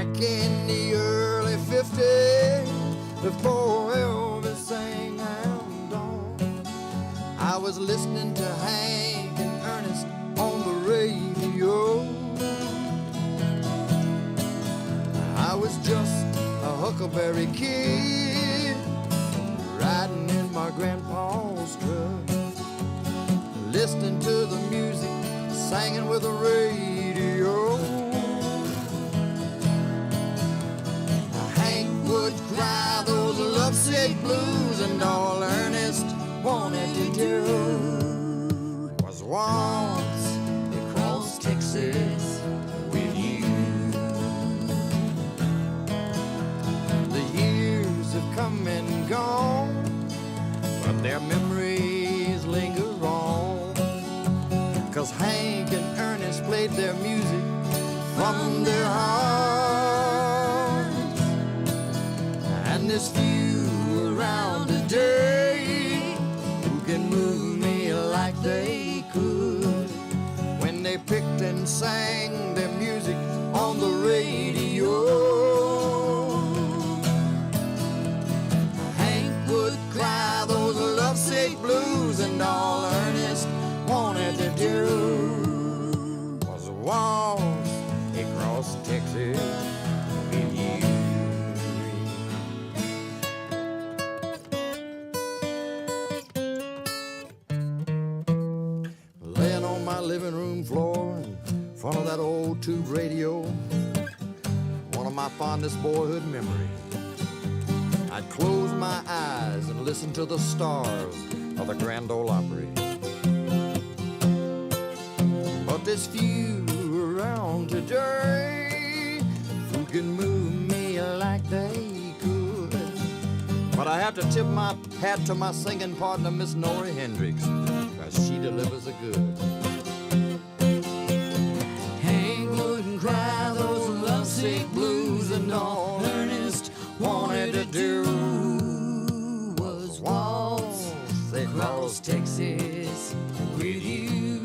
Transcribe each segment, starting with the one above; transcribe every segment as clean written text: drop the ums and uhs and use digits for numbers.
Back in the early 50s, before Elvis sang Hound Dog, I was listening to Hank and Ernest on the radio. I was just a huckleberry kid, riding in my grandpa's truck, listening to the music, singing with the radio. Hank would cry those lovesick blues, and all Ernest wanted to do was waltz across Texas with you. The years have come and gone, but their memories linger on, 'cause Hank and Ernest played their music from their hearts. And there's few around today who can move me like they could when they picked and sang their music on the radio. Hank would cry those lovesick blues, and all Ernest wanted to do was waltz across Texas with you. Laying on my living room floor in front of that old tube radio, one of my fondest boyhood memories. I'd close my eyes and listen to the stars of the Grand Ole Opry. But there's few around today who can move me like they could. But I have to tip my hat to my singing partner, Miss Nori Hendrix, 'cause she delivers a good. Hank wouldn't cry those lovesick blues, and all Ernest wanted to do was waltz across Texas with you.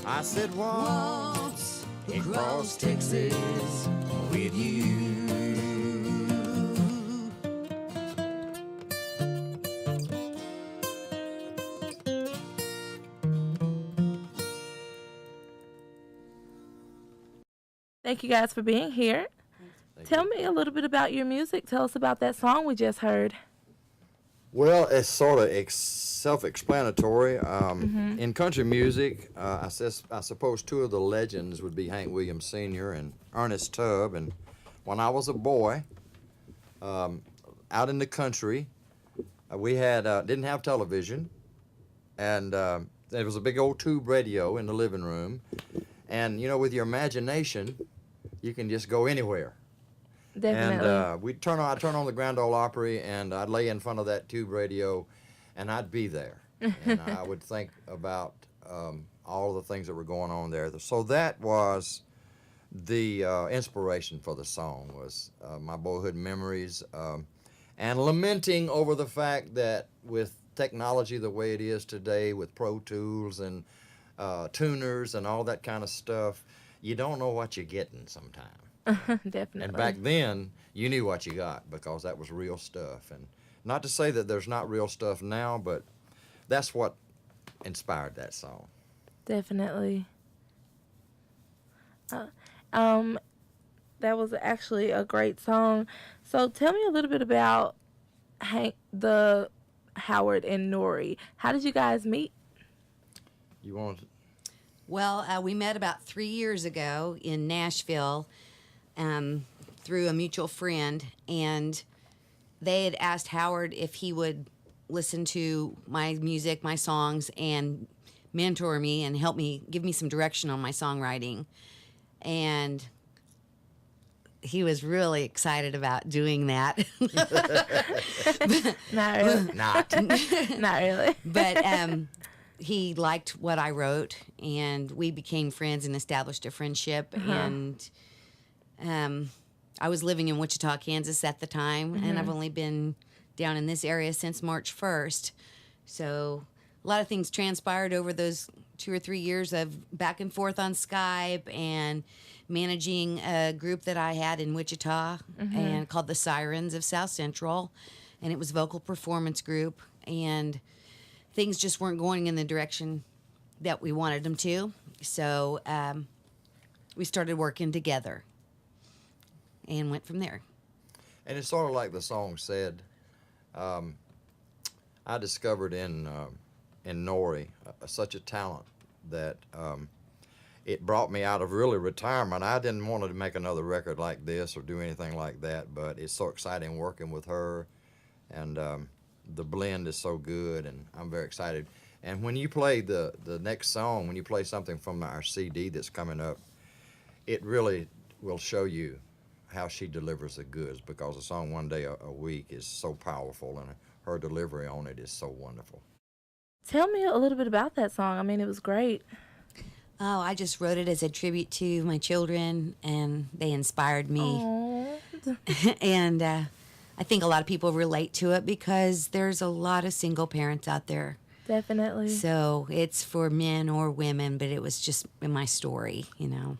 I said waltz across Texas with you. Thank you guys for being here. Tell me a little bit about your music. Tell us about that song we just heard. Well, it's sort of self-explanatory. In country music, I suppose two of the legends would be Hank Williams Sr. and Ernest Tubb. And when I was a boy, out in the country, we had didn't have television, and there was a big old tube radio in the living room. And you know, with your imagination, you can just go anywhere. Definitely. And I'd turn on the Grand Ole Opry, and I'd lay in front of that tube radio, and I'd be there. And I would think about all the things that were going on there. So that was the inspiration for the song, was my boyhood memories, and lamenting over the fact that with technology the way it is today, with Pro Tools and tuners and all that kind of stuff, you don't know what you're getting sometimes. Definitely. And back then, you knew what you got, because that was real stuff. And not to say that there's not real stuff now, but that's what inspired that song. Definitely. That was actually a great song. So tell me a little bit about Howard and Nori. How did you guys meet? You want to? Well, we met about 3 years ago in Nashville through a mutual friend, and they had asked Howard if he would listen to my music, my songs, and mentor me and help me, give me some direction on my songwriting. And he was really excited about doing that. Not really. Not really. But he liked what I wrote, and we became friends and established a friendship. And I was living in Wichita, Kansas at the time, and I've only been down in this area since March 1st. So a lot of things transpired over those 2 or 3 years of back and forth on Skype and managing a group that I had in Wichita and called the Sirens of South Central, and it was a vocal performance group, and things just weren't going in the direction that we wanted them to. So we started working together and went from there. And it's sort of like the song said. I discovered in Nori such a talent that it brought me out of really retirement. I didn't want to make another record like this or do anything like that, but it's so exciting working with her, and the blend is so good, and I'm very excited. And when you play the next song, when you play something from our CD that's coming up, it really will show you how she delivers the goods, because the song One Day a Week is so powerful, and her delivery on it is so wonderful. Tell me a little bit about that song. I mean, it was great. Oh, I just wrote it as a tribute to my children, and they inspired me. Aww. And I think a lot of people relate to it because there's a lot of single parents out there. Definitely. So it's for men or women, but it was just in my story, you know.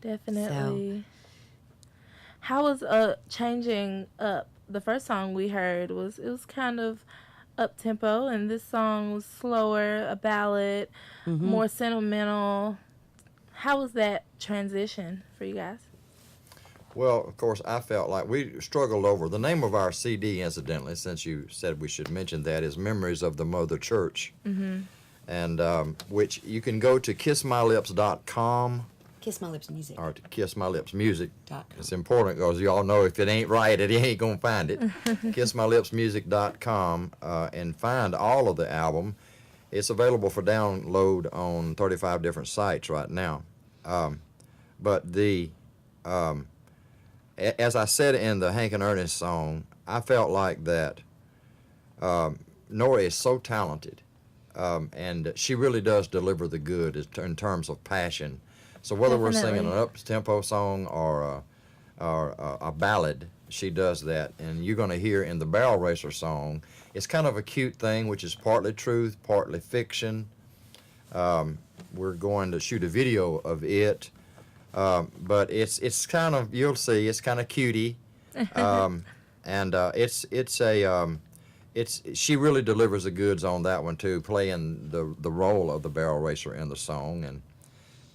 Definitely. How was changing up? The first song we heard was kind of up tempo, and this song was slower, a ballad, more sentimental. How was that transition for you guys? Well, of course, I felt like we struggled over the name of our CD, incidentally, since you said we should mention that, is Memories of the Mother Church. And which you can go to kissmylips.com. Kiss My Lips Music. Or to Kiss My Lips Music. .com. It's important because you all know if it ain't right, it ain't going to find it. kissmylipsmusic.com and find all of the album. It's available for download on 35 different sites right now. But as I said in the Hank and Ernest song, I felt like that Nori is so talented, and she really does deliver the good in terms of passion. So whether we're singing an up-tempo song or a ballad, she does that. And you're going to hear in the Barrel Racer song, it's kind of a cute thing, which is partly truth, partly fiction. We're going to shoot a video of it, but it's kind of, you'll see, it's kind of cutie, and she really delivers the goods on that one too, playing the role of the Barrel Racer in the song.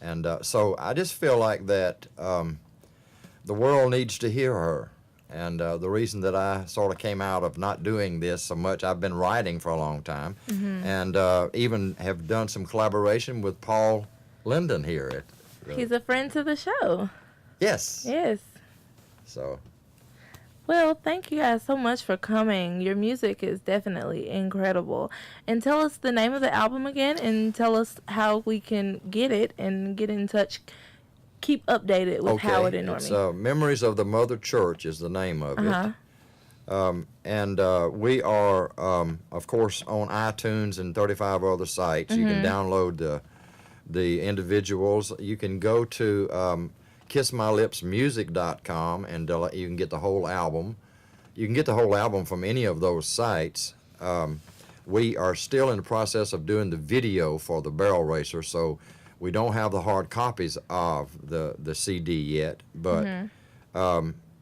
And so I just feel like that the world needs to hear her. And the reason that I sort of came out of not doing this so much, I've been writing for a long time, and even have done some collaboration with Paul Linden here. He's a friend to the show. Yes. Yes. So. Well, thank you guys so much for coming. Your music is definitely incredible. And tell us the name of the album again, and tell us how we can get it and get in touch. Keep updated with Howard and Normie. It's Memories of the Mother Church is the name of it. And we are, of course, on iTunes and 35 other sites. You can download the individuals. You can go to kissmylipsmusic.com and you can get the whole album. You can get the whole album from any of those sites. We are still in the process of doing the video for the Barrel Racer, so we don't have the hard copies of the CD yet, but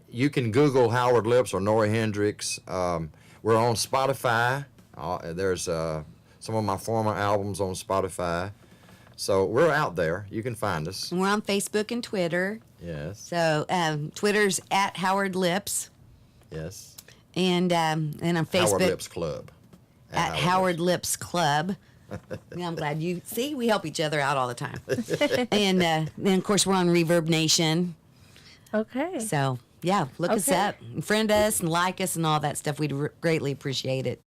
you can Google Howard Lips or Nori Hendrix. We're on Spotify. There's some of my former albums on Spotify. So we're out there. You can find us. And we're on Facebook and Twitter. Yes. So Twitter's at Howard Lips. Yes. And on Facebook. Howard Lips Club. At Howard Lips Club. Yeah, I'm glad we help each other out all the time. And then, of course, we're on Reverb Nation. Okay. So, yeah, look us up, and friend us, and like us, and all that stuff. We'd greatly appreciate it.